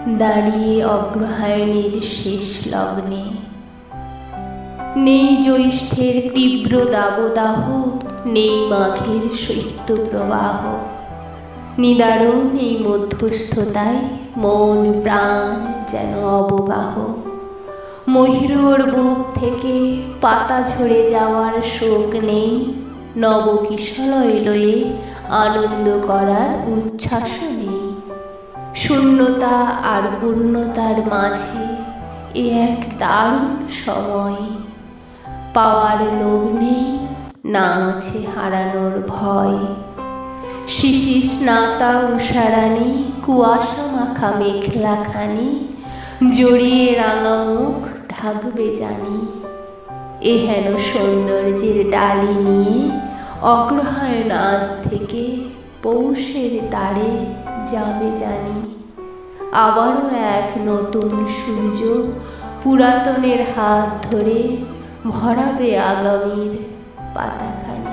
দাঁড়িয়ে অগ্রহায়ণের শেষ লগ্নে। নেই জ্যৈষ্ঠের তীব্র দাবদাহ, নেই মাঘের শৈত্যপ্রবাহ। নিদারুণ এই মধ্যস্থতায় মন প্রাণ যেন অবগাহ। মহিরুর বুক থেকে পাতা ঝরে যাওয়ার শোক নেই, নবকিশলয় লয়ে আনন্দ করার উচ্ছ্বাস নেই। শূন্যতা আর পূর্ণতার মাঝে এ এক দারুণ সময়। পাওয়ার লোভ নেই, না আছে হারানোর ভয়। শিশির স্নাতা উষারানী কুয়াশা মাখা মেঘলাখানি জড়িয়ে রাঙা মুখ ঢাকবে জানি। এ হেন সৌন্দর্যের ডালি নিয়ে অগ্রহায়ণ আজ থেকে পৌষের তারে যাবে জানি। আবারও এক নতুন সূর্য পুরাতনের হাত ধরে ভরাবে আগামীর পাতাখানি।